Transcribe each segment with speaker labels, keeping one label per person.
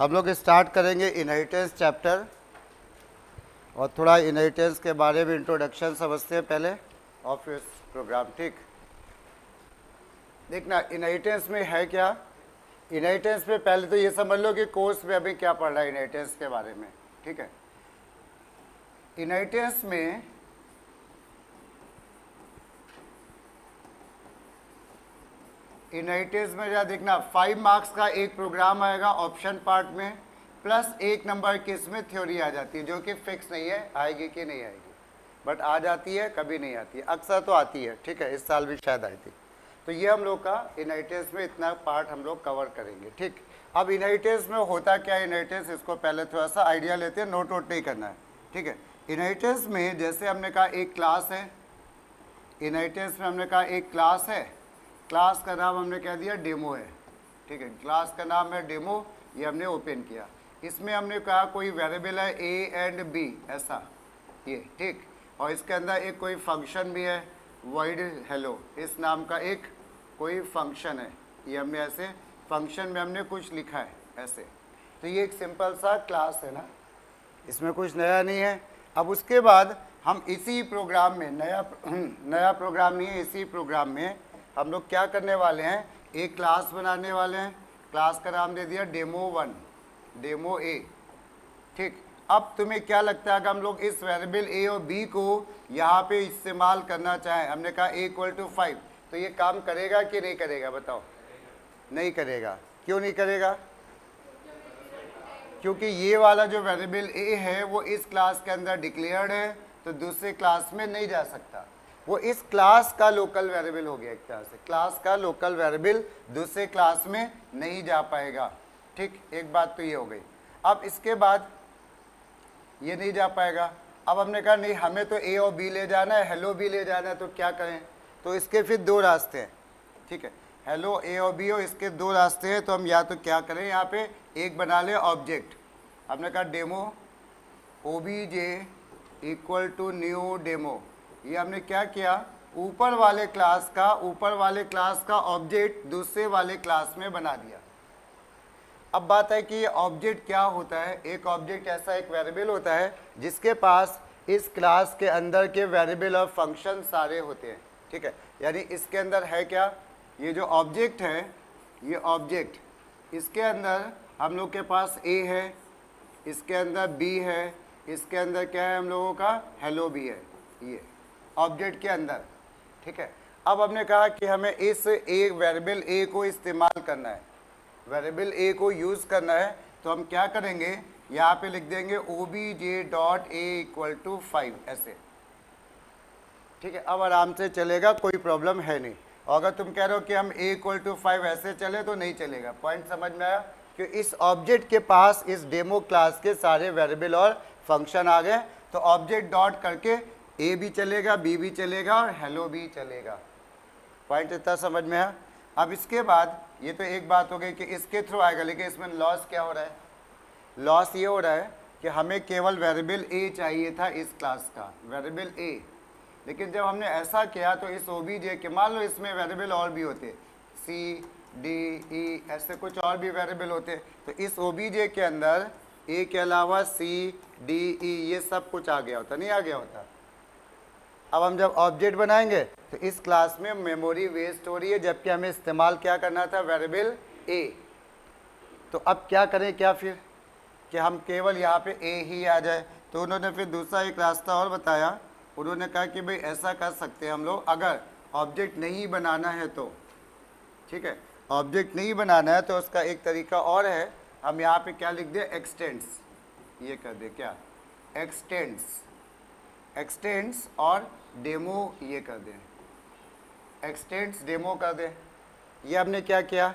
Speaker 1: हम लोग स्टार्ट करेंगे इनहेरिटेंस चैप्टर और थोड़ा इनहेरिटेंस के बारे में इंट्रोडक्शन समझते हैं पहले ऑफ इस प्रोग्राम। ठीक, देखना इनहेरिटेंस में है क्या। इनहेरिटेंस में पहले तो ये समझ लो कि कोर्स में अभी क्या पढ़ रहा है इनहेरिटेंस के बारे में। ठीक है, इनहेरिटेंस में जरा देखना 5 मार्क्स का एक प्रोग्राम आएगा ऑप्शन पार्ट में, प्लस 1 नंबर की इसमें थ्योरी आ जाती है जो कि फिक्स नहीं है आएगी कि नहीं आएगी, बट आ जाती है, कभी नहीं आती है, अक्सर तो आती है। ठीक है, इस साल भी शायद आई थी। तो ये हम लोग का इनहेरिटेंस में इतना पार्ट हम लोग कवर करेंगे। ठीक, अब इनहेरिटेंस में होता क्या है इनहेरिटेंस, इसको पहले थोड़ा सा आइडिया लेते हैं, नोट वोट नहीं करना है। ठीक है, इनहेरिटेंस में जैसे हमने कहा एक क्लास है, इनहेरिटेंस में हमने कहा एक क्लास है, क्लास का नाम हमने कह दिया डेमो है। ठीक है, क्लास का नाम है डेमो, ये हमने ओपन किया। इसमें हमने कहा कोई वेरिएबल है ए एंड बी, ऐसा ये। ठीक, और इसके अंदर एक कोई फंक्शन भी है वॉइड हेलो, इस नाम का एक कोई फंक्शन है, ये हमने ऐसे फंक्शन में हमने कुछ लिखा है ऐसे। तो ये एक सिंपल सा क्लास है ना, इसमें कुछ नया नहीं है। अब उसके बाद हम इसी प्रोग्राम में नया प्रोग्राम नहीं है, इसी प्रोग्राम में हम लोग क्या करने वाले हैं, एक क्लास बनाने वाले हैं। क्लास का नाम दे दिया डेमो 1, डेमो ए। ठीक, अब तुम्हें क्या लगता है कि हम लोग इस वेरिएबल ए और बी को यहाँ पे इस्तेमाल करना चाहें, हमने कहा a = 5, तो ये काम करेगा कि नहीं करेगा बताओ? नहीं करेगा। क्यों नहीं करेगा? क्योंकि ये वाला जो वेरिएबल ए है वो इस क्लास के अंदर डिक्लेयर्ड है, तो दूसरे क्लास में नहीं जा सकता। वो इस क्लास का लोकल वेरिएबल हो गया एक तरह से, क्लास का लोकल वेरिएबल दूसरे क्लास में नहीं जा पाएगा। ठीक, एक बात तो ये हो गई। अब इसके बाद ये नहीं जा पाएगा। अब हमने कहा नहीं, हमें तो ए और बी ले जाना है, हेलो बी ले जाना है, तो क्या करें? तो इसके फिर 2 रास्ते हैं। ठीक है, हेलो ए और बी हो, इसके 2 रास्ते हैं। तो हम या तो क्या करें, यहाँ पे एक बना ले ऑब्जेक्ट, हमने कहा डेमो obj = न्यू डेमो। ये हमने क्या किया, ऊपर वाले क्लास का ऑब्जेक्ट दूसरे वाले क्लास में बना दिया। अब बात है कि ये ऑब्जेक्ट क्या होता है। एक ऑब्जेक्ट ऐसा एक वेरिएबल होता है जिसके पास इस क्लास के अंदर के वेरिएबल और फंक्शन सारे होते हैं। ठीक है, यानी इसके अंदर है क्या, ये जो ऑब्जेक्ट है, ये ऑब्जेक्ट, इसके अंदर हम लोग के पास ए है, इसके अंदर बी है, इसके अंदर क्या है हम लोगों का, हेलो भी है, ये ऑब्जेक्ट के अंदर। ठीक है, अब हमने कहा कि हमें इस एक वेरिएबल ए को इस्तेमाल करना है, वेरिएबल ए को यूज़ करना है। तो हम क्या करेंगे, यहाँ पे लिख देंगे obj.a = 5 ऐसे। ठीक है, अब आराम से चलेगा, कोई प्रॉब्लम है नहीं। और अगर तुम कह रहे हो कि हम a = 5 ऐसे चले तो नहीं चलेगा। पॉइंट समझ में आया कि इस ऑब्जेक्ट के पास इस डेमो क्लास के सारे वेरिएबल और फंक्शन आ गए, तो ऑब्जेक्ट डॉट करके a भी चलेगा, b भी चलेगा और हेलो भी चलेगा। पॉइंट इतना समझ में आया? अब इसके बाद ये तो एक बात हो गई कि इसके थ्रू आएगा, लेकिन इसमें लॉस क्या हो रहा है, लॉस ये हो रहा है कि हमें केवल वेरिएबल ए चाहिए था इस क्लास का, वेरिएबल ए। लेकिन जब हमने ऐसा किया तो इस obj के, मान लो इसमें वेरिएबल और भी होते, सी डी ई ऐसे कुछ और भी वेरिएबल होते, तो इस obj के अंदर ए के अलावा सी डी ई ये सब कुछ आ गया होता, नहीं आ गया होता। अब हम जब ऑब्जेक्ट बनाएंगे तो इस क्लास में मेमोरी वेस्ट हो रही है, जबकि हमें इस्तेमाल क्या करना था, वेरिएबल ए। तो अब क्या करें, क्या फिर कि हम केवल यहाँ पे ए ही आ जाए। तो उन्होंने फिर दूसरा एक रास्ता और बताया, उन्होंने कहा कि भाई ऐसा कर सकते हैं हम लोग, अगर ऑब्जेक्ट नहीं बनाना है तो। ठीक है, ऑब्जेक्ट नहीं बनाना है तो उसका एक तरीका और है, हम यहाँ पे क्या लिख दें, एक्सटेंड्स, ये कर दे क्या, एक्सटेंड्स और डेमो ये कर दें, एक्सटेंड्स डेमो कर दें। ये हमने क्या किया,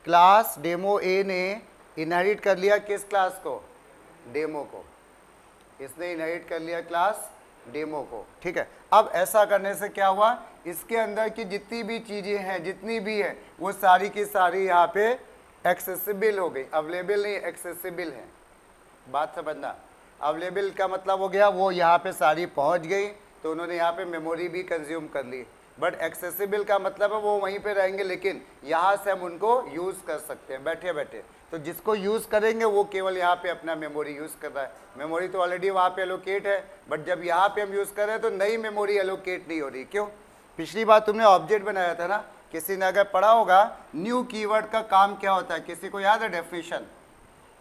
Speaker 1: क्लास डेमो ए ने इनहेरिट कर लिया किस क्लास को, डेमो को, इसने इनहेरिट कर लिया क्लास डेमो को। ठीक है, अब ऐसा करने से क्या हुआ, इसके अंदर की जितनी भी चीज़ें हैं, जितनी भी है, वो सारी की सारी यहाँ पे एक्सेसिबल हो गई, अवेलेबल नहीं, एक्सेसिबल है। बात समझना, अवेलेबल का मतलब हो गया वो यहाँ पे सारी पहुँच गई, तो उन्होंने यहाँ पे मेमोरी भी कंज्यूम कर ली। बट एक्सेसिबल का मतलब है वो वहीं पे रहेंगे, लेकिन यहाँ से हम उनको यूज़ कर सकते हैं बैठे बैठे। तो जिसको यूज़ करेंगे वो केवल यहाँ पे अपना मेमोरी यूज़ कर रहा है, मेमोरी तो ऑलरेडी वहाँ पे एलोकेट है, बट जब यहाँ पे हम यूज़ कर रहे हैं तो नई मेमोरी एलोकेट नहीं हो रही। क्यों? पिछली बार तुमने ऑब्जेक्ट बनाया था ना, किसी ने अगर पढ़ा होगा न्यू कीवर्ड का काम क्या होता है, किसी को याद है definition?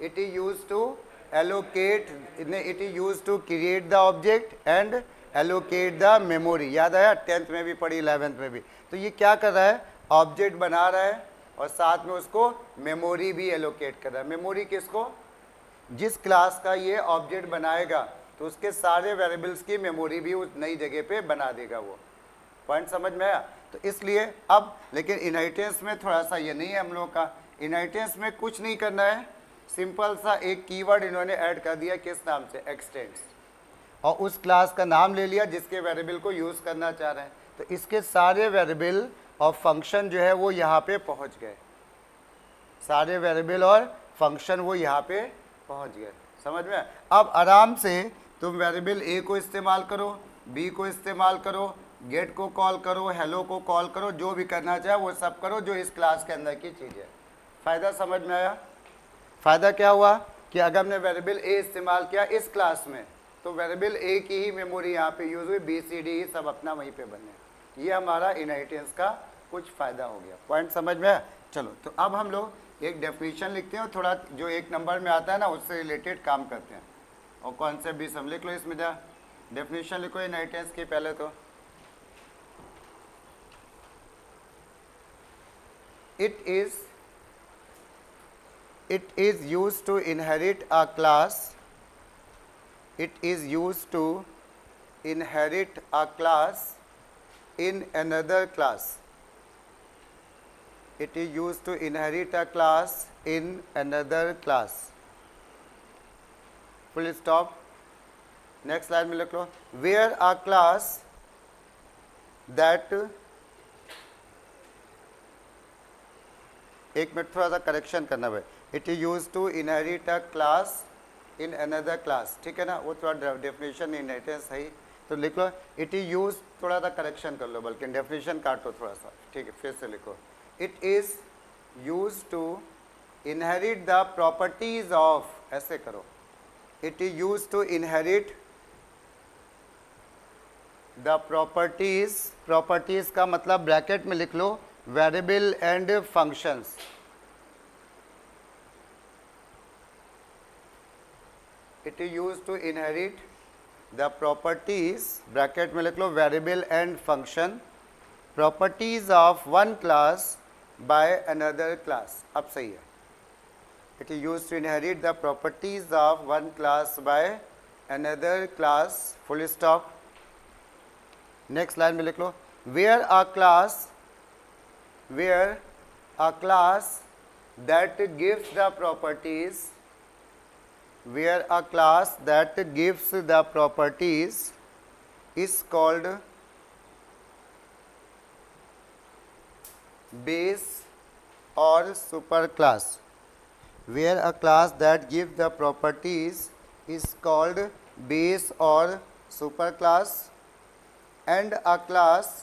Speaker 1: It is use to allocate, it is use to create the object and allocate the memory. याद आया? 10th में भी पढ़ी, 11th में भी। तो ये क्या कर रहा है? ऑब्जेक्ट बना रहा है और साथ में उसको मेमोरी भी एलोकेट कर रहा है। मेमोरी किसको? जिस क्लास का ये ऑब्जेक्ट बनाएगा तो उसके सारे वेरिएबल्स की मेमोरी भी उस नई जगह पे बना देगा। वो पॉइंट समझ में आया? तो इसलिए अब लेकिन इनहेरिटेंस में थोड़ा सा ये नहीं है हम लोग का। इनहेरिटेंस में कुछ नहीं करना है, सिंपल सा एक कीवर्ड इन्होंने ऐड कर दिया, किस नाम से? एक्सटेंड्स, और उस क्लास का नाम ले लिया जिसके वेरिएबल को यूज़ करना चाह रहे हैं। तो इसके सारे वेरिएबल और फंक्शन जो है वो यहाँ पे पहुँच गए, सारे वेरिएबल और फंक्शन वो यहाँ पे पहुँच गए। समझ में? अब आराम से तुम वेरिएबल ए को इस्तेमाल करो, बी को इस्तेमाल करो, गेट को कॉल करो, हेलो को कॉल करो, जो भी करना चाहे वो सब करो जो इस क्लास के अंदर की चीज़ है। फ़ायदा समझ में आया? फ़ायदा क्या हुआ कि अगर हमने वेरिएबल ए इस्तेमाल किया इस क्लास में तो वेरिएबल ए की ही मेमोरी यहाँ पे यूज़ हुई, बी सी डी सब अपना वहीं पे बने। ये हमारा इनहेरिटेंस का कुछ फ़ायदा हो गया। पॉइंट समझ में आया? चलो, तो अब हम लोग एक डेफिनेशन लिखते हैं और थोड़ा जो एक नंबर में आता है ना उससे रिलेटेड काम करते हैं, और कॉन्सेप्ट भी सब लिख लो इसमें। जा डेफिनेशन लिखो इनहेरिटेंस की। पहले तो it is used to inherit a class, it is used to inherit a class in another class, it is used to inherit a class in another class, full stop। next slide में लिख लो, where a class that, एक minute थोड़ा सा correction करना भाई, it is use to inherit a class in another class, ठीक है ना? वो थोड़ा डेफिनेशन इनहेरिटेंस है ही, तो लिख लो इट इज यूज, थोड़ा सा करेक्शन कर लो, बल्कि डेफिनेशन काटो थोड़ा सा, ठीक है? फिर से लिखो, it is use to inherit the properties of, ऐसे करो, it is use to inherit the properties, properties का मतलब ब्रैकेट में लिख लो variable and functions, it is use to inherit the properties, bracket में लिख लो variable and function, properties of one class by another class. अब सही है, it is use to inherit the properties of one class by another class, full stop. Next line में लिख लो, where a class, where a class that gives the properties, where a class that gives the properties is called base or superclass, where a class that gives the properties is called base or superclass, and a class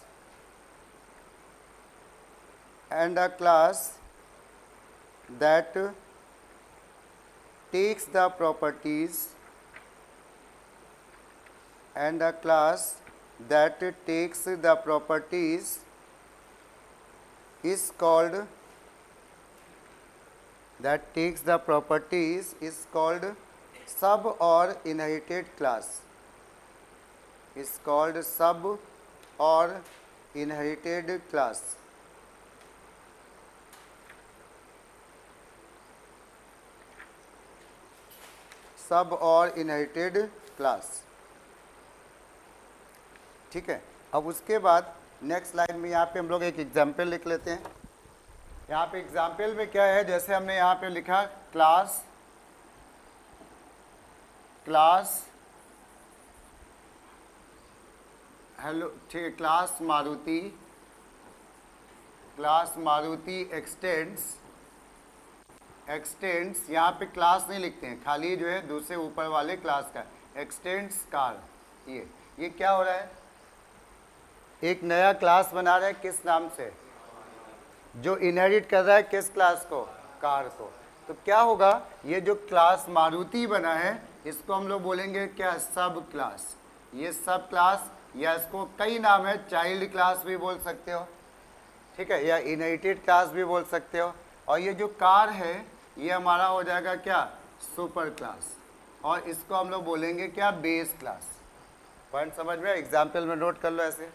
Speaker 1: that takes the properties, and a class that takes the properties is called, that takes the properties is called sub or inherited class, is called sub or inherited class। सब और inherited class, ठीक है? अब उसके बाद next line में यहाँ पे हम लोग एक एग्जाम्पल लिख लेते हैं। यहाँ पे एग्जाम्पल में क्या है, जैसे हमने यहाँ पे लिखा क्लास, क्लास हेलो, ठीक है, class Maruti, class Maruti x tends, x tends, यहाँ पे क्लास नहीं लिखते हैं, खाली जो है दूसरे ऊपर वाले क्लास का एक्सटेंड्स कार। ये क्या हो रहा है? एक नया क्लास बना रहे हैं, किस नाम से? जो इनहेरिट कर रहा है किस क्लास को? कार को। तो क्या होगा, ये जो क्लास मारुति बना है इसको हम लोग बोलेंगे क्या? सब क्लास। ये सब क्लास, या इसको कई नाम है, चाइल्ड क्लास भी बोल सकते हो, ठीक है, या इनहेरिटेड क्लास भी बोल सकते हो। और ये जो कार है ये हमारा हो जाएगा क्या? Super class. और इसको हम लोग बोलेंगे क्या? Base class. पॉइंट समझ में? एग्जाम्पल में नोट कर लो ऐसे।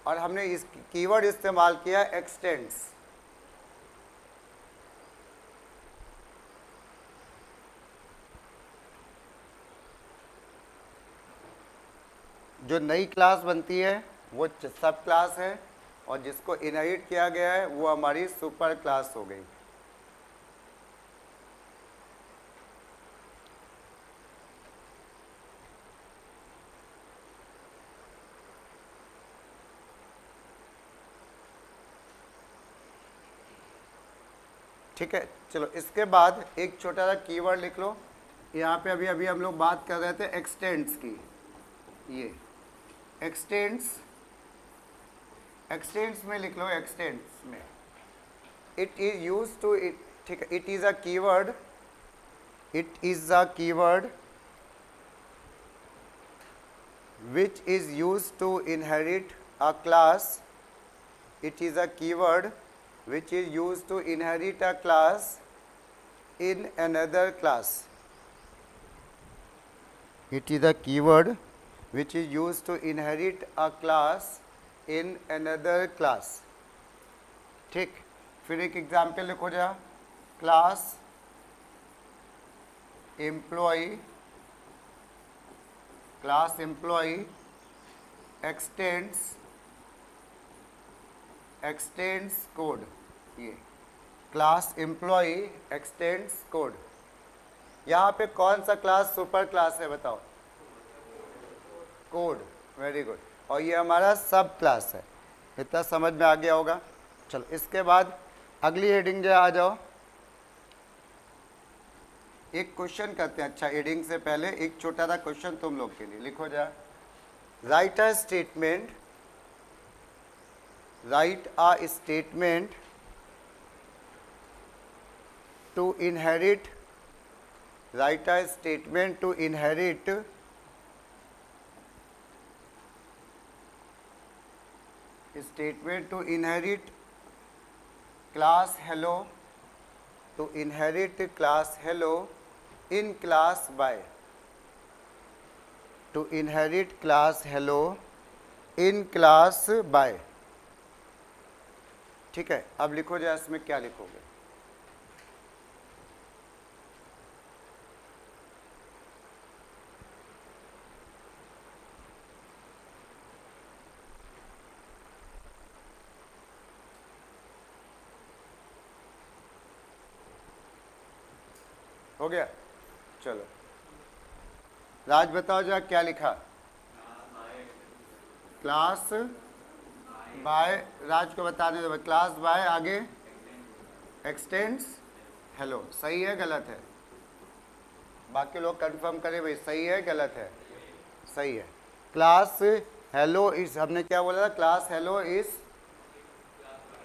Speaker 1: और हमने इस कीवर्ड इस्तेमाल किया एक्सटेंड्स। जो नई क्लास बनती है वो सब क्लास है, और जिसको इनहेरिट किया गया है वो हमारी सुपर क्लास हो गई। ठीक है, चलो इसके बाद एक छोटा सा कीवर्ड लिख लो। यहाँ पे अभी अभी हम लोग बात कर रहे थे एक्सटेंड्स की। ये एक्सटेंड्स, एक्सटेंड्स में लिख लो, एक्सटेंड्स में it is use to it, ठीक है, it is a keyword, it is a keyword which is used to inherit a class, it is a keyword which is used to inherit a class in another class, it is a keyword which is used to inherit a class in another class। ठीक, फिर एक example लिखो जा, class employ, class employ x tends, x tends code. ये class employ x tends code. यहाँ पे कौन सा क्लास सुपर क्लास है बताओ? Code, very good. और ये हमारा सब क्लास है। इतना समझ में आ गया होगा। चलो इसके बाद अगली हेडिंग जो आ जाओ, एक क्वेश्चन करते हैं। अच्छा, हेडिंग से पहले एक छोटा सा क्वेश्चन तुम लोग के लिए लिखो जा, write a statement, write a statement to inherit, write a statement to inherit statement to inherit class hello, to inherit class hello in class by, to inherit class hello in class by। ठीक है, अब लिखो जरा इसमें क्या लिखोगे? हो गया? चलो राज बताओ जरा क्या लिखा? क्लास बाय, राज को बताने दो, क्लास बाय आगे एक्सटेंड्स हेलो। सही है गलत है? बाकी लोग कंफर्म करें भाई, सही है गलत है? सही है। क्लास हेलो इज, हमने क्या बोला था? Class hello is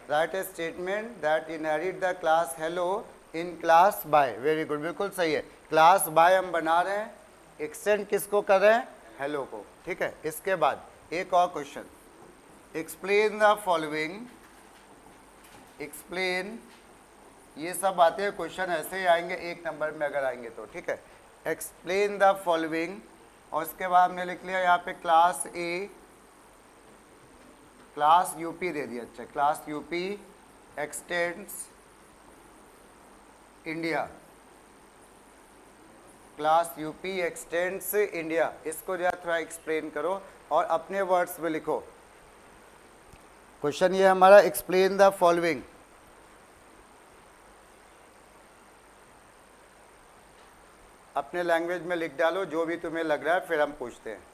Speaker 1: write a statement that inherit the class hello in class by. Very good, बिल्कुल सही है। क्लास बाय हम बना रहे हैं, एक्सटेंड किसको कर रहे हैं? हेलो को। ठीक है, इसके बाद एक और question, explain the following, explain, ये सब बातें क्वेश्चन ऐसे ही आएंगे एक नंबर में अगर आएंगे तो। ठीक है, एक्सप्लेन द फॉलोइंग, और उसके बाद हमने लिख लिया यहाँ पे क्लास ए, क्लास यूपी दे दिया। अच्छा, class UP x tends India, class UP x tends India. इसको जो है थोड़ा एक्सप्लेन करो और अपने वर्ड्स में लिखो। क्वेश्चन ये हमारा, एक्सप्लेन द फॉलोइंग, अपने लैंग्वेज में लिख डालो जो भी तुम्हें लग रहा है, फिर हम पूछते हैं।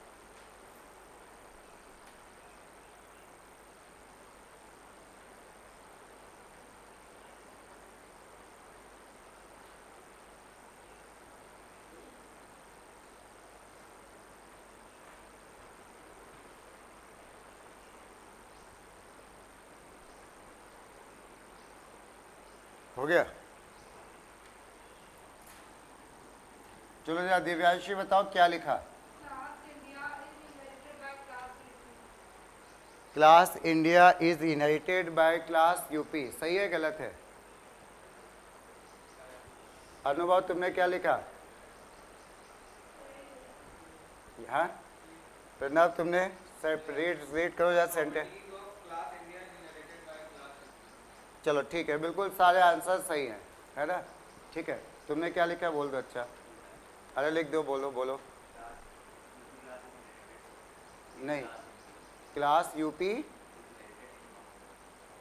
Speaker 1: हो गया। चलो जरा दिव्यांशी बताओ क्या लिखा। Class India is inherited by class UP, सही है गलत है? अनुभव तुमने क्या लिखा? हाँ प्रणव तुमने रीड करो यार सेंटेंस। चलो ठीक है, बिल्कुल सारे आंसर सही हैं, है ना? ठीक है, तुमने क्या लिखा बोल दो। अच्छा अरे लिख दो, बोलो बोलो। नहीं, क्लास यूपी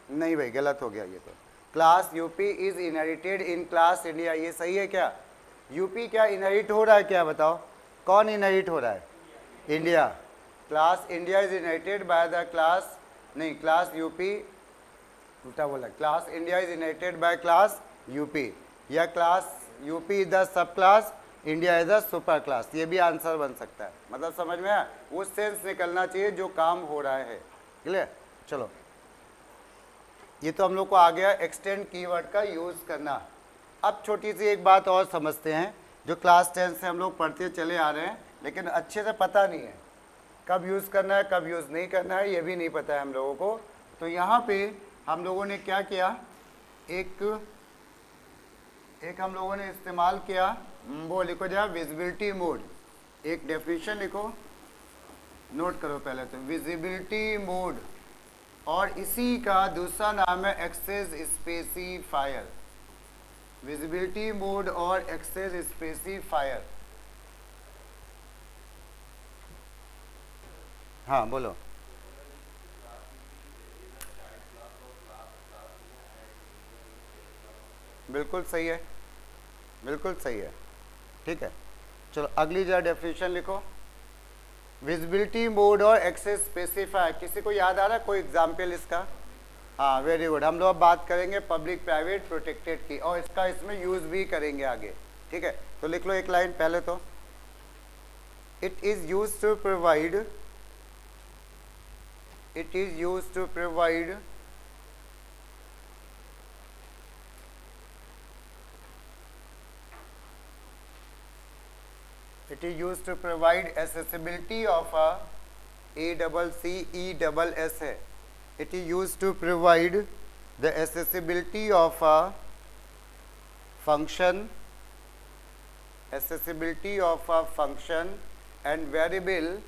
Speaker 1: नहीं भाई, गलत हो गया ये तो। Class UP is inherited in Claas India, ये सही है क्या? यूपी क्या इनहेरिट हो रहा है क्या बताओ? कौन इनहेरिट हो रहा है? India. Class India is inherited by the class, नहीं क्लास यूपी, उल्टा बोला, class India is inherited by class UP, या class UP is the sub class, India is the super class, ये भी आंसर बन सकता है। मतलब समझ में आया? वो सेंस निकलना चाहिए जो काम हो रहा है। क्लियर? चलो ये तो हम लोग को आ गया एक्सटेंड कीवर्ड का यूज़ करना। अब छोटी सी एक बात और समझते हैं, जो क्लास 10 से हम लोग पढ़ते चले आ रहे हैं लेकिन अच्छे से पता नहीं है कब यूज़ करना है कब यूज़ नहीं करना है, ये भी नहीं पता है हम लोगों को। तो यहाँ पे हम लोगों ने क्या किया, एक हम लोगों ने इस्तेमाल किया, वो लिखो जरा विजिबिलिटी मोड। एक डेफिनेशन लिखो, नोट करो पहले तो, विजिबिलिटी मोड, और इसी का दूसरा नाम है एक्सेस स्पेसिफायर। विजिबिलिटी मोड और एक्सेस स्पेसिफायर। हाँ बोलो। बिल्कुल सही है, बिल्कुल सही है, ठीक है। चलो अगली जरा डेफिनेशन लिखो, विजिबिलिटी मोड और एक्सेस स्पेसिफायर। किसी को याद आ रहा है कोई एग्जाम्पल इसका? हाँ वेरी गुड। हम लोग अब बात करेंगे पब्लिक प्राइवेट प्रोटेक्टेड की, और इसका इसमें यूज़ भी करेंगे आगे, ठीक है। तो लिख लो एक लाइन पहले तो, it is use to provide, it is use to provide it is used to provide accessibility of ACCESS है। It is used to provide the accessibility of a function, accessibility of a function and variable.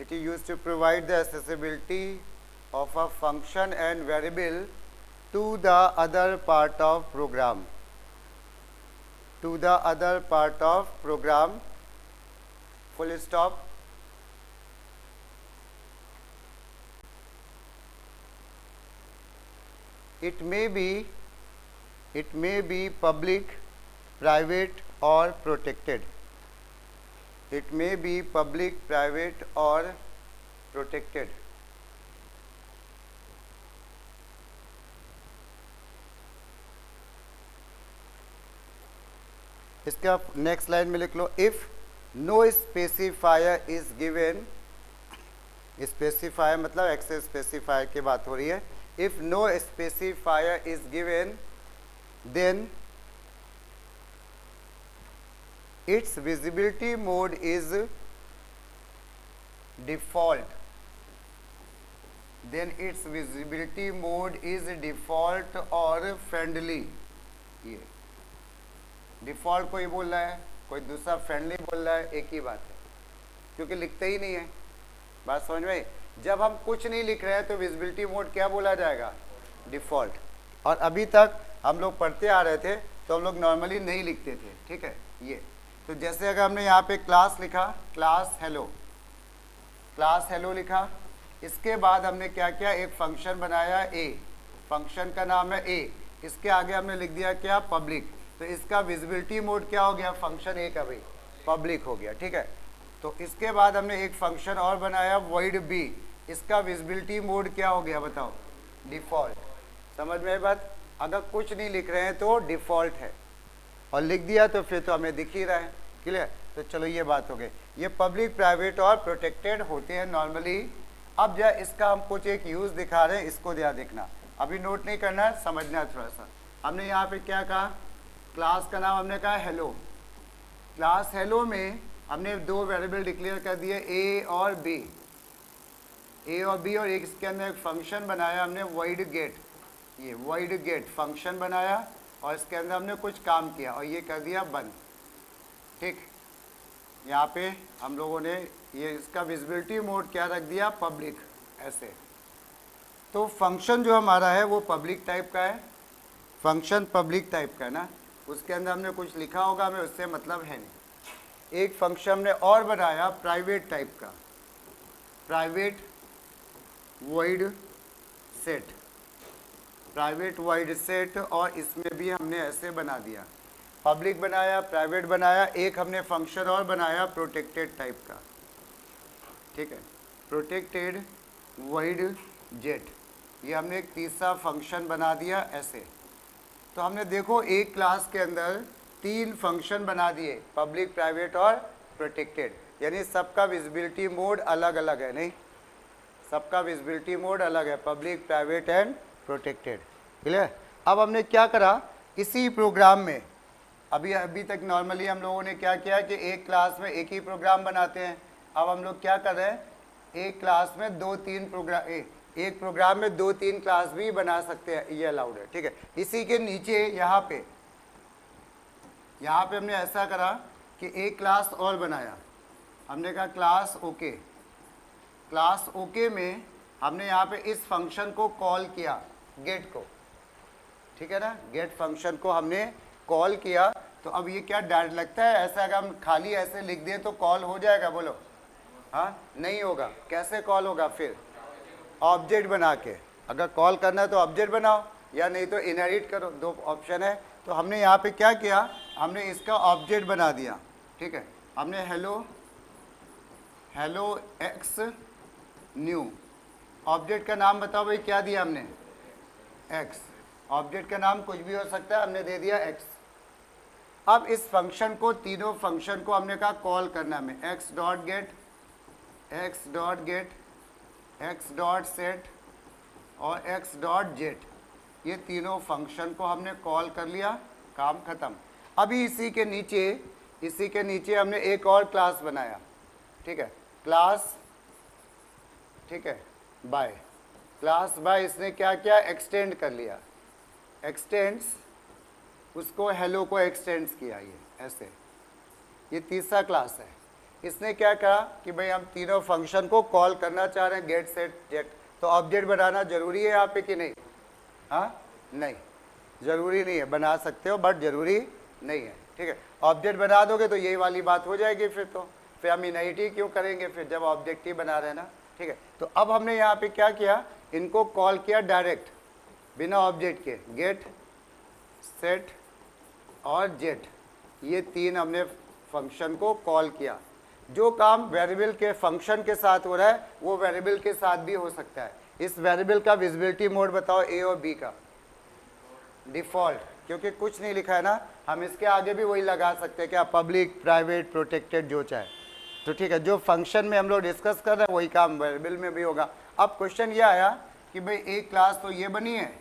Speaker 1: It is used to provide the accessibility of a function and variable to the other part of program, to the other part of program, full stop। It may be public, private or protected, it may be public, private or protected। इसका next line में लिख लो, if no specifier is given, specifier मतलब access specifier की बात हो रही है। If no specifier is given then its visibility mode is default, then its visibility mode is default और फ्रेंडली। ये डिफ़ॉल्ट कोई बोल रहा है, कोई दूसरा फ्रेंडली बोल रहा है, एक ही बात है, क्योंकि लिखते ही नहीं है। बात समझ में? जब हम कुछ नहीं लिख रहे हैं तो विजिबिलिटी मोड क्या बोला जाएगा? डिफ़ॉल्ट। और अभी तक हम लोग पढ़ते आ रहे थे तो हम लोग नॉर्मली नहीं लिखते थे, ठीक है। ये तो जैसे अगर हमने यहाँ पे क्लास लिखा, क्लास हेलो, क्लास हेलो लिखा, इसके बाद हमने क्या किया, एक फंक्शन बनाया ए, फंक्शन का नाम है ए, इसके आगे हमने लिख दिया क्या? पब्लिक। तो इसका विजिबिलिटी मोड क्या हो गया? फंक्शन ए का भी पब्लिक हो गया, ठीक है। तो इसके बाद हमने एक फंक्शन और बनाया वॉइड बी, इसका विजिबिलिटी मोड क्या हो गया बताओ? डिफ़ॉल्ट। समझ में आई बात? अगर कुछ नहीं लिख रहे हैं तो डिफ़ॉल्ट है, और लिख दिया तो फिर तो हमें दिख ही रहा है। क्लियर? तो चलो ये बात हो गई। ये पब्लिक, प्राइवेट और प्रोटेक्टेड होते हैं नॉर्मली। अब जो इसका हम कुछ एक यूज़ दिखा रहे हैं, इसको ध्यान देखना, अभी नोट नहीं करना है, समझना है थोड़ा सा। हमने यहाँ पे क्या कहा, क्लास का नाम हमने कहा हेलो। क्लास हेलो में हमने दो वेरिएबल डिक्लेयर कर दिए ए और बी, ए और बी, और एक इसके अंदर एक फंक्शन बनाया हमने void गेट, ये void गेट फंक्शन बनाया और इसके अंदर हमने कुछ काम किया और ये कर दिया बंद। ठीक, यहाँ पे हम लोगों ने ये इसका विजिबिलिटी मोड क्या रख दिया, पब्लिक, ऐसे। तो फंक्शन जो हमारा है वो पब्लिक टाइप का है, फंक्शन पब्लिक टाइप का है ना, उसके अंदर हमने कुछ लिखा होगा, हमें उससे मतलब है नहीं। एक फंक्शन हमने और बनाया प्राइवेट टाइप का, private void set, private void set, और इसमें भी हमने ऐसे बना दिया, पब्लिक बनाया, प्राइवेट बनाया, एक हमने फंक्शन और बनाया प्रोटेक्टेड टाइप का। ठीक है, प्रोटेक्टेड वॉइड जेट, ये हमने एक तीसरा फंक्शन बना दिया ऐसे। तो हमने देखो एक क्लास के अंदर तीन फंक्शन बना दिए, पब्लिक, प्राइवेट और प्रोटेक्टेड, यानी सबका विजिबिलिटी मोड अलग अलग है, नहीं, सबका विजिबिलिटी मोड अलग है, public, private and protected. Clear. अब हमने क्या करा, इसी प्रोग्राम में अभी तक नॉर्मली हम लोगों ने क्या किया कि एक क्लास में एक ही प्रोग्राम बनाते हैं। अब हम लोग क्या कर रहे हैं, एक क्लास में दो तीन प्रोग्राम, एक प्रोग्राम में दो तीन क्लास भी बना सकते हैं, ये अलाउड है। ठीक है, इसी के नीचे यहाँ पे हमने ऐसा करा कि एक क्लास और बनाया, हमने कहा क्लास ओके। क्लास ओके में हमने यहाँ पे इस फंक्शन को कॉल किया, गेट को, ठीक है ना, गेट फंक्शन को हमने कॉल किया। तो अब ये क्या डर लगता है, ऐसा अगर हम खाली ऐसे लिख दें तो कॉल हो जाएगा, बोलो, हाँ, नहीं होगा। कैसे कॉल होगा फिर, ऑब्जेक्ट बना के, अगर कॉल करना है तो ऑब्जेक्ट बनाओ या नहीं तो इनहेरिट करो, दो ऑप्शन है। तो हमने यहाँ पे क्या किया, हमने इसका ऑब्जेक्ट बना दिया। ठीक है, हमने हेलो एक्स न्यू, ऑब्जेक्ट का नाम बताओ भाई, क्या दिया हमने, एक्स। ऑब्जेक्ट का नाम कुछ भी हो सकता है, हमने दे दिया एक्स। अब इस फंक्शन को, तीनों फंक्शन को हमने कहा कॉल करना में, x dot gate, x dot gate, x dot set और एक्स डॉट जेट, ये तीनों फंक्शन को हमने कॉल कर लिया, काम खत्म। अभी इसी के नीचे हमने एक और क्लास बनाया। ठीक है, क्लास, ठीक है, बाय, क्लास बाय, इसने क्या किया, एक्सटेंड कर लिया, एक्सटेंड्स, उसको हेलो को एक्सटेंड्स किया, ये ऐसे, ये तीसरा क्लास है। इसने क्या कहा कि भाई हम तीनों फंक्शन को कॉल करना चाह रहे हैं, गेट सेट जेट, तो ऑब्जेक्ट बनाना जरूरी है यहाँ पे कि नहीं, हाँ, नहीं, जरूरी नहीं है, बना सकते हो बट जरूरी नहीं है। ठीक है, ऑब्जेक्ट बना दोगे तो यही वाली बात हो जाएगी, फिर हम इनहेरिट क्यों करेंगे फिर, जब ऑब्जेक्ट ही बना रहे हैं ना। ठीक है, तो अब हमने यहाँ पे क्या किया, इनको कॉल किया डायरेक्ट बिना ऑब्जेक्ट के, गेट, सेट और जेट, ये तीन हमने फंक्शन को कॉल किया। जो काम वेरिएबल के फंक्शन के साथ हो रहा है वो वेरिएबल के साथ भी हो सकता है। इस वेरिएबल का विजिबिलिटी मोड बताओ, ए और बी का, डिफ़ॉल्ट, क्योंकि कुछ नहीं लिखा है ना, हम इसके आगे भी वही लगा सकते हैं क्या, पब्लिक, प्राइवेट, प्रोटेक्टेड, जो चाहे। तो ठीक है, जो फंक्शन में हम लोग डिस्कस कर रहे हैं वही काम वेरिएबल में भी होगा। अब क्वेश्चन ये आया कि भाई एक क्लास तो ये बनी है,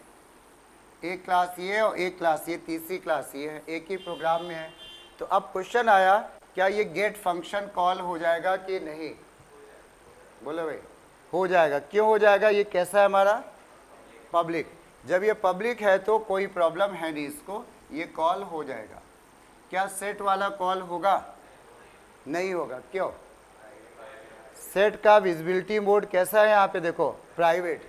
Speaker 1: एक क्लास ये और एक क्लास ये, तीसरी क्लास ये है, एक ही प्रोग्राम में है। तो अब क्वेश्चन आया, क्या ये गेट फंक्शन कॉल हो जाएगा कि नहीं, बोलो भाई, हो जाएगा। क्यों हो जाएगा, ये कैसा है हमारा, पब्लिक। जब ये पब्लिक है तो कोई प्रॉब्लम है नहीं, इसको ये कॉल हो जाएगा। क्या सेट वाला कॉल होगा, नहीं होगा, क्यों, सेट का विजिबिलिटी मोड कैसा है यहाँ पे देखो, प्राइवेट,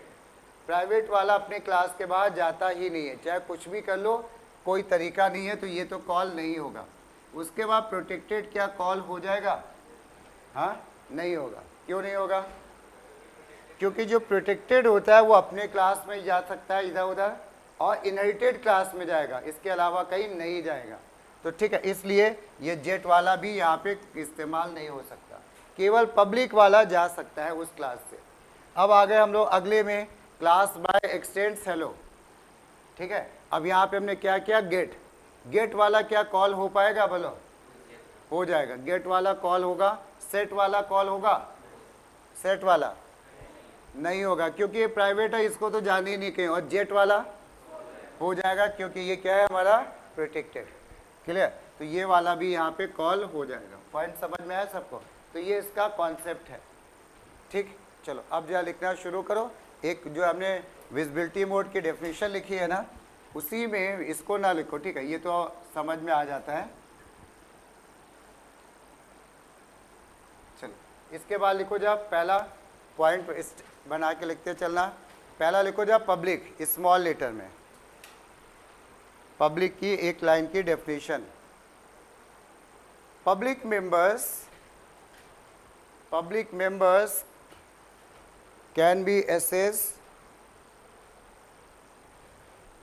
Speaker 1: प्राइवेट वाला अपने क्लास के बाहर जाता ही नहीं है, चाहे कुछ भी कर लो, कोई तरीका नहीं है, तो ये तो कॉल नहीं होगा। उसके बाद प्रोटेक्टेड, क्या कॉल हो जाएगा, हाँ, नहीं होगा। क्यों नहीं होगा, क्योंकि जो प्रोटेक्टेड होता है वो अपने क्लास में जा सकता है इधर उधर, और इनहेरिटेड क्लास में जाएगा, इसके अलावा कहीं नहीं जाएगा। तो ठीक है, इसलिए ये जेट वाला भी यहाँ पे इस्तेमाल नहीं हो सकता, केवल पब्लिक वाला जा सकता है उस क्लास से। अब आ गए हम लोग अगले में, क्लास बाय एक्सटेंड्स हेलो। ठीक है, अब यहाँ पे हमने क्या किया, गेट, गेट वाला क्या कॉल हो पाएगा, बोलो, हो जाएगा, गेट वाला कॉल होगा। सेट वाला कॉल होगा, सेट वाला नहीं होगा, क्योंकि ये प्राइवेट है, इसको तो जाने ही नहीं कहीं। और जेट वाला हो जाएगा, क्योंकि ये क्या है हमारा प्रोटेक्टेड। क्लियर? तो ये वाला भी यहाँ पे कॉल हो जाएगा। पॉइंट समझ में आया सबको? तो ये इसका कॉन्सेप्ट है। ठीक, चलो अब जरा लिखना शुरू करो। एक जो हमने विजिबिलिटी मोड की डेफिनेशन लिखी है ना, उसी में इसको ना लिखो, ठीक है? ये तो समझ में आ जाता है। चलो इसके बाद लिखो जब पहला पॉइंट बना के लिखते चलना। पहला लिखो जब पब्लिक, स्मॉल लेटर में पब्लिक की एक लाइन की definition. Public members can be access.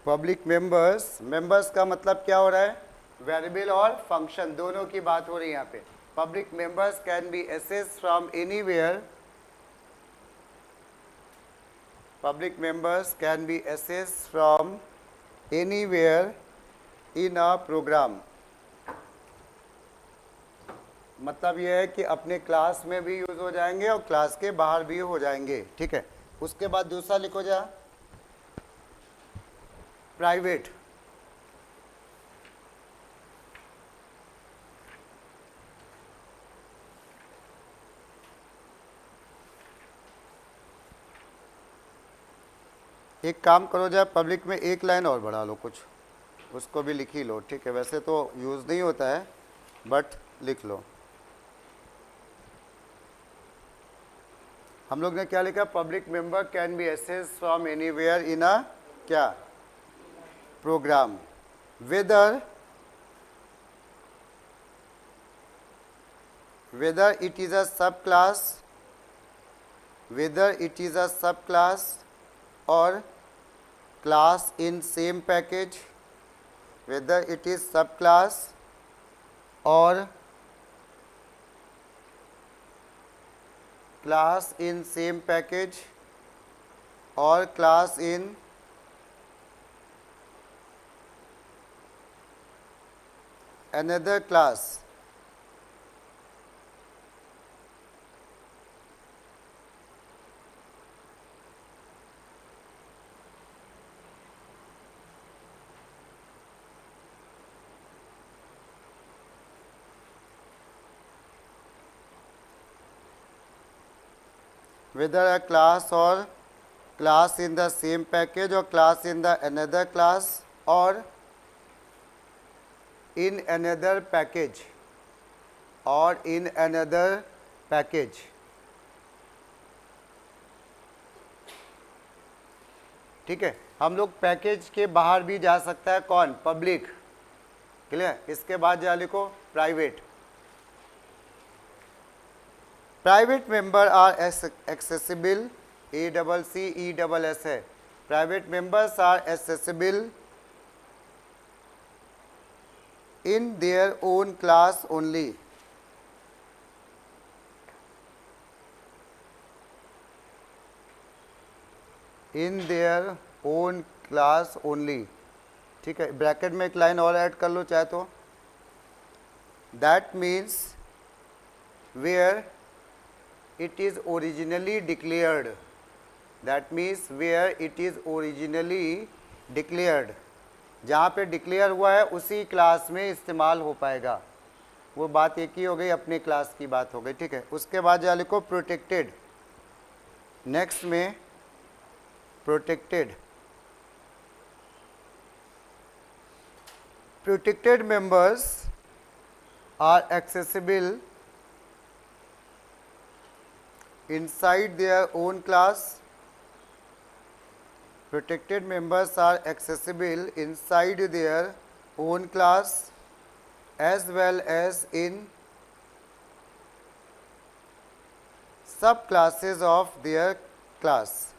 Speaker 1: Public members का मतलब क्या हो रहा है? वेरिएबल और फंक्शन दोनों की बात हो रही है यहाँ पे। Public members can be access from anywhere. Public members can be access from anywhere in a program. मतलब यह है कि अपने क्लास में भी यूज हो जाएंगे और क्लास के बाहर भी हो जाएंगे, ठीक है? उसके बाद दूसरा लिखो जा प्राइवेट। एक काम करो जा, पब्लिक में एक लाइन और बढ़ा लो, कुछ उसको भी लिख ही लो, ठीक है? वैसे तो यूज़ नहीं होता है बट लिख लो। हम लोग ने क्या लिखा? Public member can be access from anywhere in a क्या program, whether it is a subclass or class in same package, whether it is subclass or class in same package or class in another class. Whether a class or class in the same package or class in the another class or in another package or in another package. ठीक है? हम लोग package के बाहर भी जा सकता है कौन? पब्लिक। क्लियर? इसके बाद जा लिखो private. Private member are accessible, ACCESS है। Private members are accessible in their own class only. In their own class only. ठीक है? ब्रैकेट में एक लाइन और ऐड कर लो चाहे तो। That means where it is originally declared. That means where it is originally declared. जहाँ पे डिक्लेयर हुआ है उसी क्लास में इस्तेमाल हो पाएगा। वो बात एक ही हो गई, अपने क्लास की बात हो गई, ठीक है? उसके बाद जहाँ लिखो प्रोटेक्टेड। नेक्स्ट में protected. Protected members are accessible inside their own class. Protected members are accessible inside their own class as well as in subclasses of their class.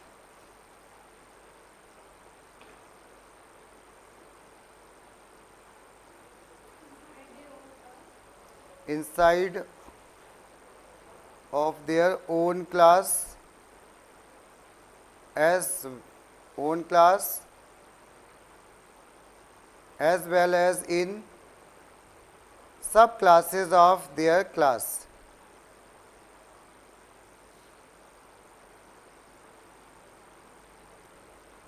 Speaker 1: Inside of their own class as well as in subclasses of their class.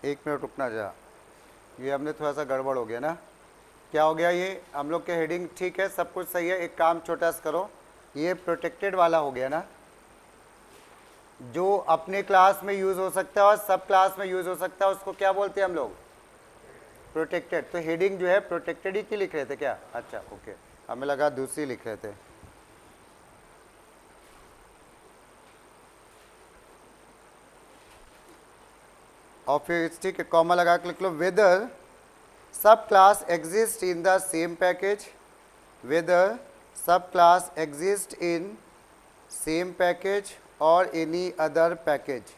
Speaker 1: एक minute रुकना जा। ये हमने थोड़ा सा गड़बड़ हो गया ना, क्या हो गया, ये हम लोग के हेडिंग ठीक है, सब कुछ सही है, एक काम छोटा सा करो, ये प्रोटेक्टेड वाला हो गया ना, जो अपने क्लास में यूज़ हो सकता है और सब क्लास में यूज़ हो सकता है, उसको क्या बोलते हैं हम लोग, प्रोटेक्टेड। तो हेडिंग जो है प्रोटेक्टेड ही की लिख रहे थे क्या, अच्छा ओके, हमें लगा दूसरी लिख रहे थे। और फिर ठीक है, कॉमा लगा के लिख लो, whether sub class exist in the same package, whether sub class exist in same package और एनी अदर पैकेज।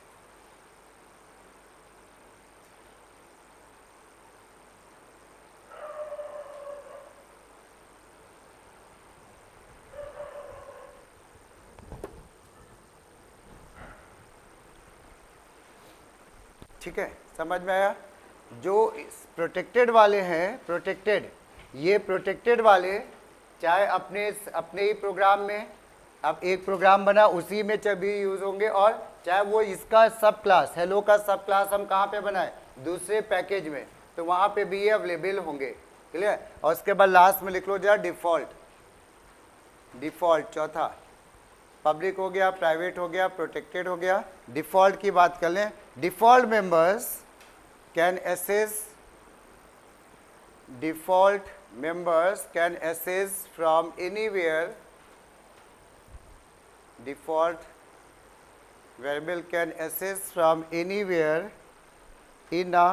Speaker 1: ठीक है, समझ में आया। जो प्रोटेक्टेड वाले हैं, प्रोटेक्टेड, ये प्रोटेक्टेड वाले चाहे अपने अपने ही प्रोग्राम में, अब एक प्रोग्राम बना उसी में भी यूज़ होंगे, और चाहे वो इसका सब क्लास, हेलो का सब क्लास हम कहाँ पे बनाए, दूसरे पैकेज में, तो वहाँ पे भी ये अवेलेबल होंगे, क्लियर। और उसके बाद लास्ट में लिख लो जरा डिफ़ॉल्ट, डिफ़ॉल्ट चौथा, पब्लिक हो गया, प्राइवेट हो गया, प्रोटेक्टेड हो गया। डिफ़ॉल्ट की बात कर लें, default members can access, default members can access from anywhere, default variable can access from anywhere in a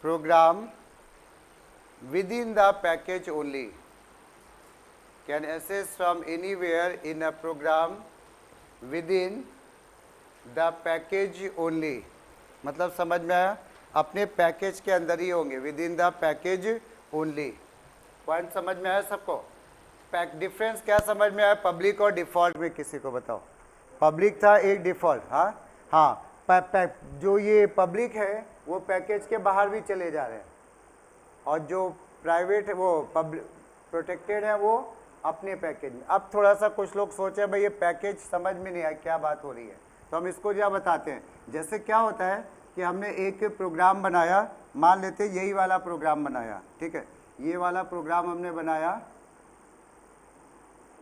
Speaker 1: program within the package only, can access from anywhere in a program within the package only, मतलब समझ में आया, अपने package के अंदर ही होंगे, with in the package only. Point समझ में आया सबको। डिफरेंस क्या समझ में आया पब्लिक और डिफ़ॉल्ट में, किसी को बताओ। पब्लिक था एक डिफ़ॉल्ट, हाँ हाँ, जो ये पब्लिक है वो पैकेज के बाहर भी चले जा रहे हैं, और जो प्राइवेट है वो पब्लिक प्रोटेक्टेड है वो अपने पैकेज में। अब थोड़ा सा कुछ लोग सोचे भाई ये पैकेज समझ में नहीं आया क्या बात हो रही है, तो हम इसको क्या बताते हैं। जैसे क्या होता है कि हमने एक प्रोग्राम बनाया, मान लेते यही वाला प्रोग्राम बनाया, ठीक है, ये वाला प्रोग्राम हमने बनाया,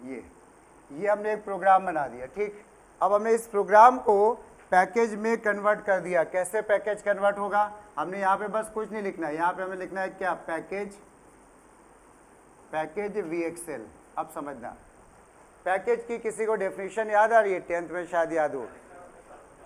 Speaker 1: ये हमने एक प्रोग्राम बना दिया, ठीक। अब हमने इस प्रोग्राम को पैकेज में कन्वर्ट कर दिया। कैसे पैकेज कन्वर्ट होगा, हमने यहाँ पे बस कुछ नहीं लिखना है, यहाँ पे हमें लिखना है क्या, पैकेज, पैकेज VXL। अब समझना, पैकेज की किसी को डेफिनेशन याद आ रही है, 10th में शायद याद हो,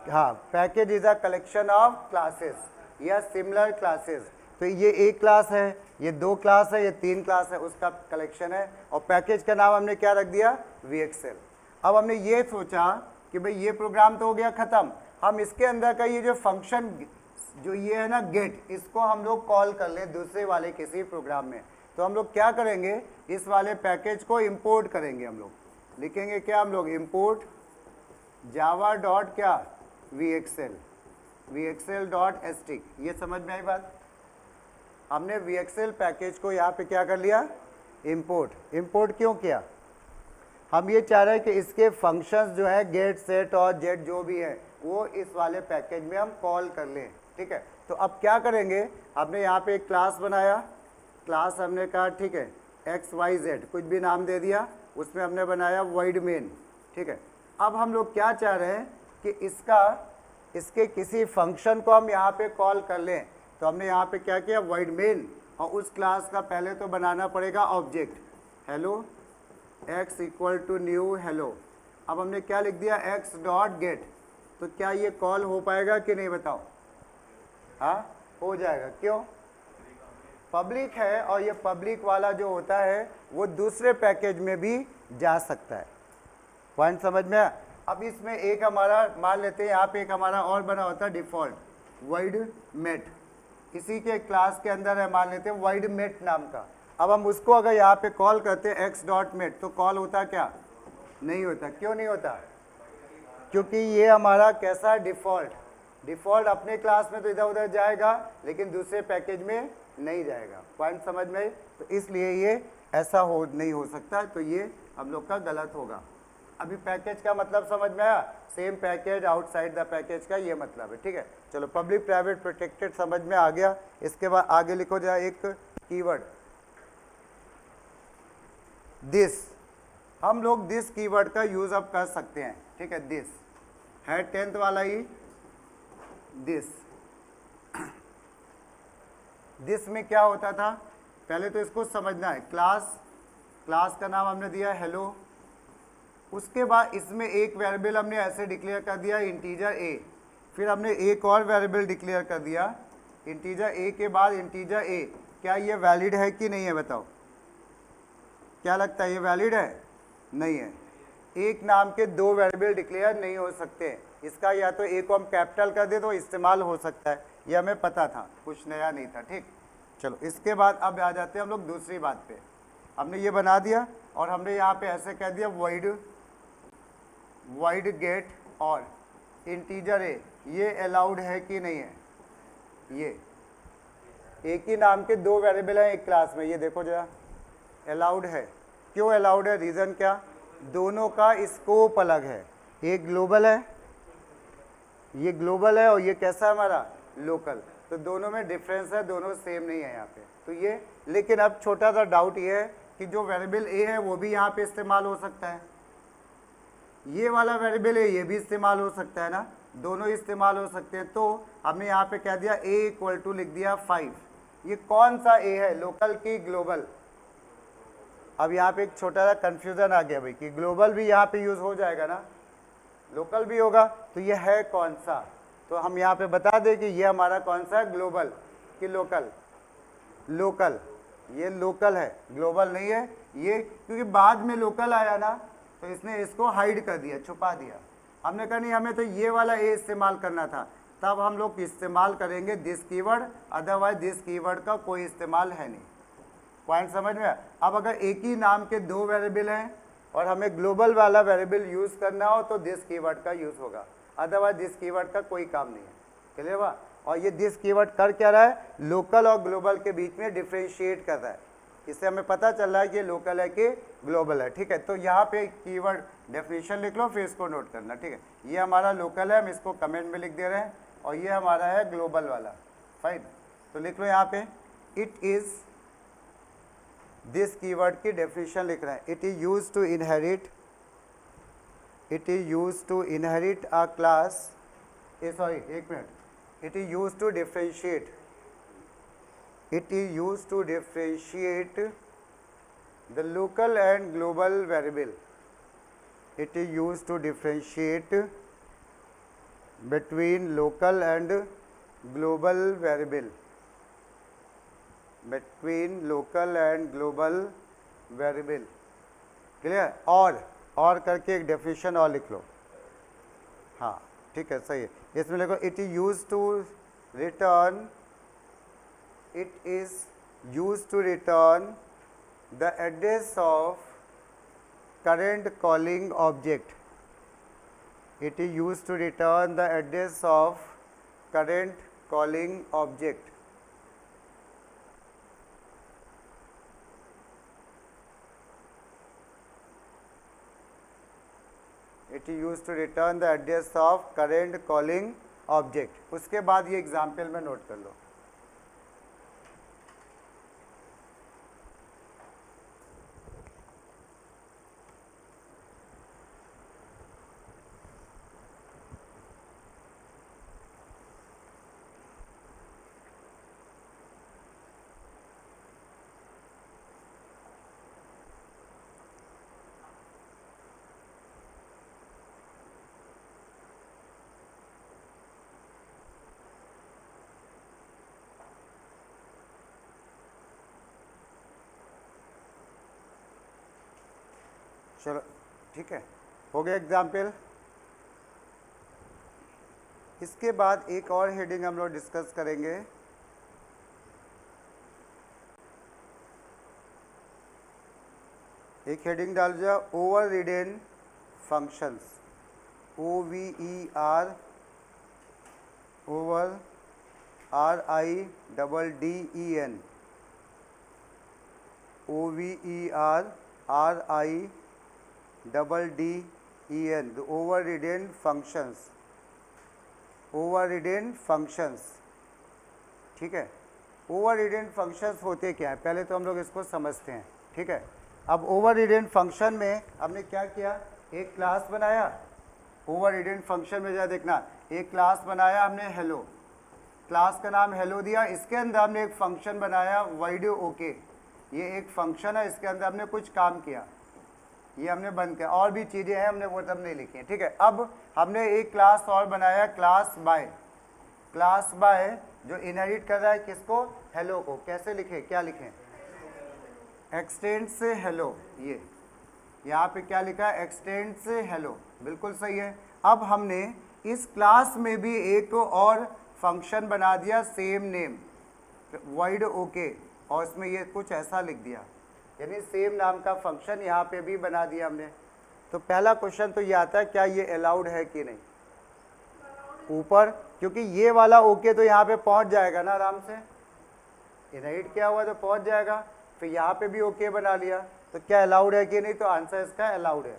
Speaker 1: हाँ, package is a collection of classes या सिमिलर क्लासेस। तो ये एक क्लास है, ये दो क्लास है, ये तीन क्लास है, उसका कलेक्शन है, और पैकेज का नाम हमने क्या रख दिया, VXL। अब हमने ये सोचा कि भाई ये प्रोग्राम तो हो गया ख़त्म, हम इसके अंदर का ये जो फंक्शन जो ये है ना गेट, इसको हम लोग कॉल कर लें दूसरे वाले किसी प्रोग्राम में। तो हम लोग क्या करेंगे, इस वाले पैकेज को इंपोर्ट करेंगे, हम लोग लिखेंगे क्या, हम लोग इंपोर्ट जावा डॉट क्या VXL, VXL डॉट स्टिक। ये समझ में आई बात। हमने VXL पैकेज को यहाँ पे क्या कर लिया, इंपोर्ट। इंपोर्ट क्यों किया, हम ये चाह रहे हैं कि इसके फंक्शंस जो है गेट सेट और जेट जो भी है वो इस वाले पैकेज में हम कॉल कर लें, ठीक है। तो अब क्या करेंगे, हमने यहाँ पे एक क्लास बनाया, क्लास हमने कहा ठीक है XYZ कुछ भी नाम दे दिया, उसमें हमने बनाया void main, ठीक है। अब हम लोग क्या चाह रहे हैं कि इसके किसी फंक्शन को हम यहाँ पे कॉल कर लें। तो हमने यहाँ पे क्या किया, void main, और उस क्लास का पहले तो बनाना पड़ेगा object, hello x equal to new hello. अब हमने क्या लिख दिया, x डॉट गेट। तो क्या ये कॉल हो पाएगा कि नहीं बताओ, हाँ हो जाएगा, क्यों, पब्लिक है, और ये पब्लिक वाला जो होता है वो दूसरे पैकेज में भी जा सकता है। पॉइंट समझ में आया। अब इसमें एक हमारा मान लेते हैं, यहाँ पे एक हमारा और बना होता है डिफ़ॉल्ट void met, इसी के क्लास के अंदर है, मान लेते हैं void met नाम का। अब हम उसको अगर यहाँ पे कॉल करते हैं x डॉट मेट, तो कॉल होता क्या, नहीं होता। क्यों नहीं होता, क्योंकि ये हमारा कैसा है, डिफ़ॉल्ट। डिफ़ॉल्ट अपने क्लास में तो इधर उधर जाएगा, लेकिन दूसरे पैकेज में नहीं जाएगा। पॉइंट समझ में, तो इसलिए ये ऐसा नहीं हो सकता, तो ये हम लोग का गलत होगा। अभी पैकेज का मतलब समझ में आया, same package outside the package का ये मतलब है, ठीक है। चलो पब्लिक प्राइवेट प्रोटेक्टेड समझ में आ गया। इसके बाद आगे लिखो जरा एक कीवर्ड दिस। हम लोग दिस कीवर्ड का यूज अब कर सकते हैं, ठीक है। दिस है 10th वाला ही दिस। दिस में क्या होता था, पहले तो इसको समझना है। क्लास, क्लास का नाम हमने दिया हेलो। उसके बाद इसमें एक वेरिएबल हमने ऐसे डिक्लेयर कर दिया इंटीजर ए, फिर हमने एक और वेरिएबल डिक्लेयर कर दिया इंटीजर ए के बाद इंटीजर ए। क्या ये वैलिड है कि नहीं है, बताओ क्या लगता है, ये वैलिड है? नहीं है। एक नाम के दो वेरिएबल डिक्लेयर नहीं हो सकते। इसका या तो ए को हम कैपिटल कर दे तो इस्तेमाल हो सकता है, ये हमें पता था, कुछ नया नहीं था, ठीक। चलो इसके बाद अब आ जाते हैं हम लोग दूसरी बात पे। हमने ये बना दिया और हमने यहाँ पे ऐसे कह दिया void गेट और इंटीजर ए, ये अलाउड है कि नहीं है? ये एक ही नाम के दो वेरिएबल हैं एक क्लास में, ये देखो जरा, अलाउड है। क्यों अलाउड है, रीज़न क्या? दोनों का स्कोप अलग है, एक ग्लोबल है, ये ग्लोबल है और ये कैसा है हमारा लोकल, तो दोनों में डिफरेंस है, दोनों सेम नहीं है यहाँ पे, तो ये। लेकिन अब छोटा सा डाउट ये है कि जो वेरिएबल ए है वो भी यहाँ पे इस्तेमाल हो सकता है, ये वाला वेरिएबल है ये भी इस्तेमाल हो सकता है ना, दोनों इस्तेमाल हो सकते हैं। तो हमने यहाँ पे कह दिया ए इक्वल टू लिख दिया 5। ये कौन सा ए है, लोकल की ग्लोबल? अब यहाँ पे एक छोटा सा कंफ्यूजन आ गया भाई कि ग्लोबल भी यहाँ पे यूज हो जाएगा ना, लोकल भी होगा, तो ये है कौन सा? तो हम यहाँ पे बता दें कि ये हमारा कौन सा है, ग्लोबल कि लोकल? लोकल, ये लोकल है, ग्लोबल नहीं है ये, क्योंकि बाद में लोकल आया ना तो इसने इसको हाइड कर दिया, छुपा दिया। हमने कहा नहीं, हमें तो ये वाला ए इस्तेमाल करना था, तब हम लोग इस्तेमाल करेंगे this keyword, otherwise this keyword का कोई इस्तेमाल है नहीं। पॉइंट समझ में? अब अगर एक ही नाम के दो वेरिएबल हैं और हमें ग्लोबल वाला वेरिएबल यूज़ करना हो तो दिस कीवर्ड का यूज़ होगा, अदरवाइज दिस कीवर्ड का कोई काम नहीं है, क्लियर हुआ? और ये दिस कीवर्ड कर क्या रहा है, लोकल और ग्लोबल के बीच में डिफ्रेंशिएट कर रहा है। इससे हमें पता चल रहा है कि ये लोकल है कि ग्लोबल है, ठीक है। तो यहाँ पे कीवर्ड डेफिनेशन लिख लो, फिर इसको नोट करना, ठीक है। ये हमारा लोकल है, हम इसको कमेंट में लिख दे रहे हैं, और ये हमारा है ग्लोबल वाला, फाइन। तो लिख लो यहाँ पे, इट इज़, दिस कीवर्ड की डेफिनेशन लिख रहे हैं, it is use to inherit, it is use to inherit a class, sorry एक minute, it is used to differentiate, it is used to differentiate the local and global variable, it is used to differentiate between local and global variable, between local and global variable, clear? और करके एक definition और लिख लो, हाँ ठीक है, सही है। इसमें लिखो, it is use to return, it is use to return the address of current calling object, it is use to return the address of current calling object. It is use to return the address of current calling object. उसके बाद ये example में note कर लो, चलो ठीक है, हो गया एग्जाम्पल। इसके बाद एक और हेडिंग हम लोग डिस्कस करेंगे, एक हेडिंग डाल दिया, over ridden functions, OVER, over RIDDEN, OVER RIDDEN EN, the overridden functions, overridden functions, ठीक है। ओवररिडेंट फंक्शंस होते क्या है, पहले तो हम लोग इसको समझते हैं, ठीक है। अब ओवररिडेंट फंक्शन में हमने क्या किया, एक क्लास बनाया। ओवररिडेंट फंक्शन में जरा देखना, एक क्लास बनाया हमने हेलो, क्लास का नाम हेलो दिया, इसके अंदर हमने एक फंक्शन बनाया वाइड ओके, ये एक फंक्शन है, इसके अंदर हमने कुछ काम किया, ये हमने बंद किया, और भी चीज़ें हैं हमने वो तब नहीं लिखी हैं, ठीक है। अब हमने एक क्लास और बनाया क्लास बाय, क्लास बाय जो इनहेरिट कर रहा है किसको, हेलो को। कैसे लिखें, क्या लिखें, एक्सटेंड से हेलो, ये यहाँ पे क्या लिखा है, एक्सटेंड से हेलो, बिल्कुल सही है। अब हमने इस क्लास में भी एक और फंक्शन बना दिया सेम नेम वाइड ओके, और इसमें ये कुछ ऐसा लिख दिया, यानी सेम नाम का फंक्शन यहाँ पे भी बना दिया हमने। तो पहला क्वेश्चन तो ये आता है, क्या ये अलाउड है कि नहीं ऊपर, क्योंकि ये वाला ओके तो यहाँ पे पहुँच जाएगा ना आराम से, इनहेरिट किया हुआ तो पहुँच जाएगा। फिर यहाँ पे भी ओके बना लिया, तो क्या अलाउड है कि नहीं, तो आंसर इसका अलाउड है,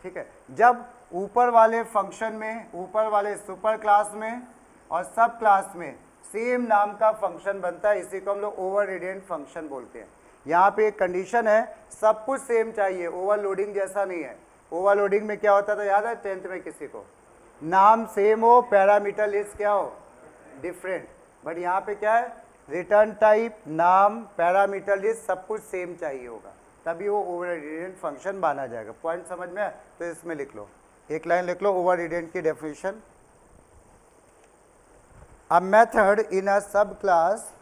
Speaker 1: ठीक है। जब ऊपर वाले फंक्शन में, ऊपर वाले सुपर क्लास में और सब क्लास में सेम नाम का फंक्शन बनता है, इसी को हम लोग ओवररिडेंट फंक्शन बोलते हैं। यहाँ पे एक कंडीशन है, सब कुछ सेम चाहिए, ओवरलोडिंग जैसा नहीं है। ओवरलोडिंग में क्या होता था याद है 10th में किसी को, नाम सेम हो, पैरामीटर लिस्ट क्या हो डिफरेंट, बट यहाँ पे क्या है, रिटर्न टाइप, नाम, पैरामीटर लिस्ट सब कुछ सेम चाहिए होगा, तभी वो ओवररिडेंट फंक्शन माना जाएगा। पॉइंट समझ में आया, तो इसमें लिख लो, एक लाइन लिख लो ओवररिडेंट की डेफिनेशन। अ मेथड इन अ सब class,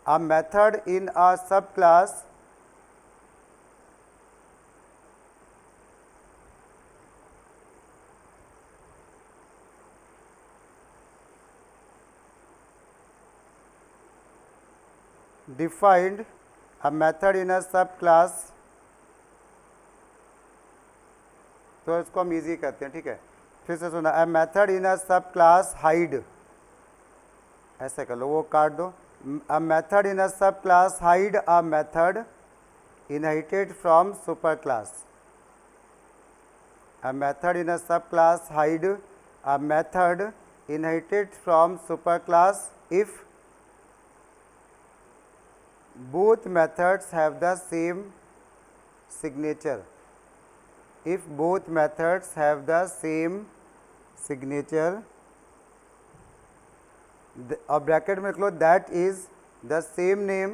Speaker 1: a method in a subclass defined, a method in a subclass, तो इसको हम इजी करते हैं, ठीक है। फिर से सुना, a method in a subclass hide, ऐसे कर लो, वो काट दो। A method in a subclass hide a method inherited from superclass. A method in a subclass hide a method inherited from superclass if both methods have the same signature. If both methods have the same signature, और bracket में लिख लो that is the same name,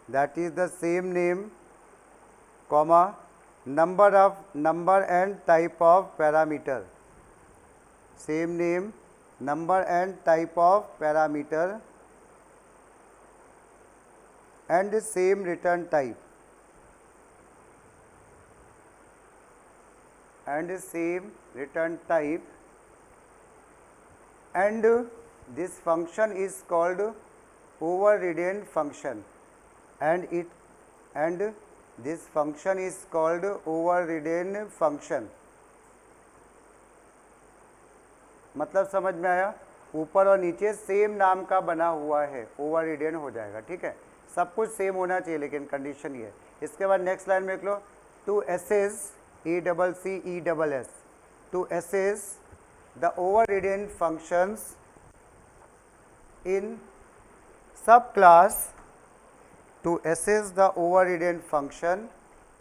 Speaker 1: that is the same name comma number and type of parameter, same name, number and type of parameter and same return type, and same return type, and this function is called overridden function, and this function is called overridden function। मतलब समझ में आया, ऊपर और नीचे same नाम का बना हुआ है, ओवररिडेन हो जाएगा, ठीक है। सब कुछ सेम होना चाहिए, लेकिन कंडीशन ये है। इसके बाद नेक्स्ट लाइन में लिख लो, to access ECCESS, to access the overridden functions in subclass, to assess the overridden function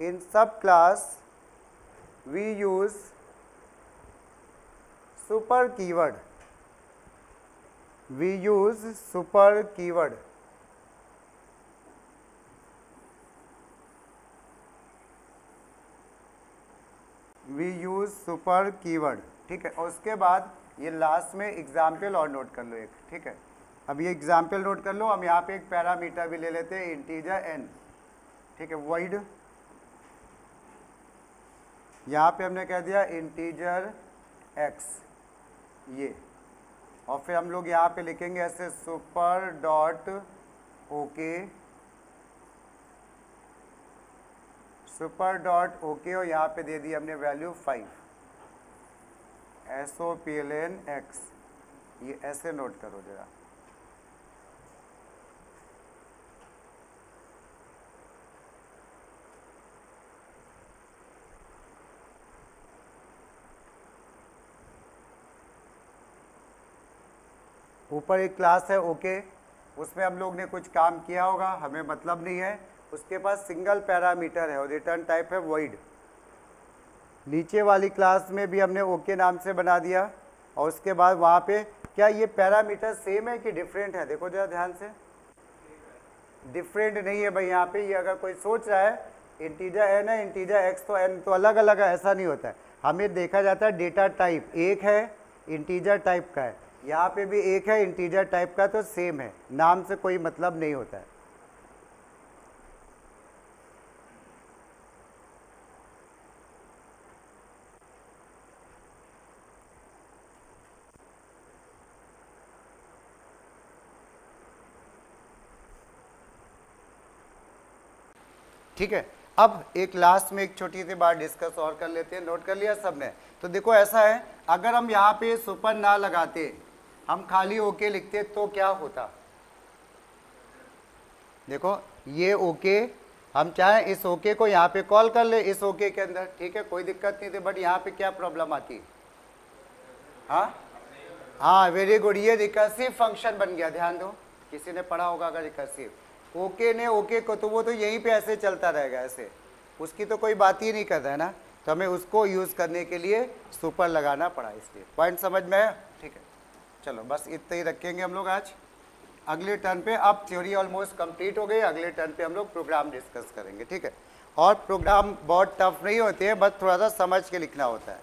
Speaker 1: in subclass we use super keyword, we use super keyword, we use super keyword, ठीक है। और उसके बाद ये last में एग्जाम्पल और note कर लो एक, ठीक है। अब ये एग्जाम्पल नोट कर लो, हम यहाँ पे एक पैरामीटर भी ले लेते हैं इंटीजर n, ठीक है, वॉइड, यहाँ पे हमने कह दिया इंटीजर x, ये, और फिर हम लोग यहाँ पे लिखेंगे ऐसे super dot okay, super dot okay, और यहाँ पे दे दी हमने वैल्यू 5, SOPLN X, ये ऐसे नोट करो जरा। ऊपर एक क्लास है ओके, उसमें हम लोग ने कुछ काम किया होगा, हमें मतलब नहीं है, उसके पास सिंगल पैरामीटर है और रिटर्न टाइप है वॉइड। नीचे वाली क्लास में भी हमने ओके नाम से बना दिया, और उसके बाद वहाँ पे क्या ये पैरामीटर सेम है कि डिफरेंट है? देखो जरा ध्यान से, डिफरेंट नहीं है भाई। यहाँ पे ये अगर कोई सोच रहा है इंटीजर एन है, इंटीजर एक्स तो एन तो अलग अलग है, ऐसा नहीं होता है। हमें देखा जाता है डेटा टाइप एक है, इंटीजर टाइप का है, यहाँ पे भी एक है इंटीजर टाइप का, तो सेम है, नाम से कोई मतलब नहीं होता है। ठीक है, अब एक लास्ट में एक छोटी सी बात डिस्कस और कर लेते हैं। नोट कर लिया सबने? तो देखो ऐसा है, अगर हम यहाँ पे सुपर ना लगाते, हम खाली ओके लिखते तो क्या होता? देखो ये ओके, हम चाहें इस ओके को यहाँ पे कॉल कर ले इस ओके के अंदर, ठीक है, कोई दिक्कत नहीं थी, बट यहाँ पे क्या प्रॉब्लम आती? हाँ वेरी गुड, ये रिकर्सिव फंक्शन बन गया। ध्यान दो, किसी ने पढ़ा होगा अगर रिकर्सिव, ओके ने ओके को, तो वो तो यहीं पे ऐसे चलता रहेगा ऐसे, उसकी तो कोई बात ही नहीं कर रहा है ना, तो हमें उसको यूज़ करने के लिए सुपर लगाना पड़ा, इसलिए पॉइंट समझ में है? ठीक है, चलो बस इतना ही रखेंगे हम लोग आज। अगले टर्न पे, अब थ्योरी ऑलमोस्ट कंप्लीट हो गई, अगले टर्न पे हम लोग प्रोग्राम डिस्कस करेंगे, ठीक है। और प्रोग्राम बहुत टफ नहीं होते हैं, बस थोड़ा सा समझ के लिखना होता है।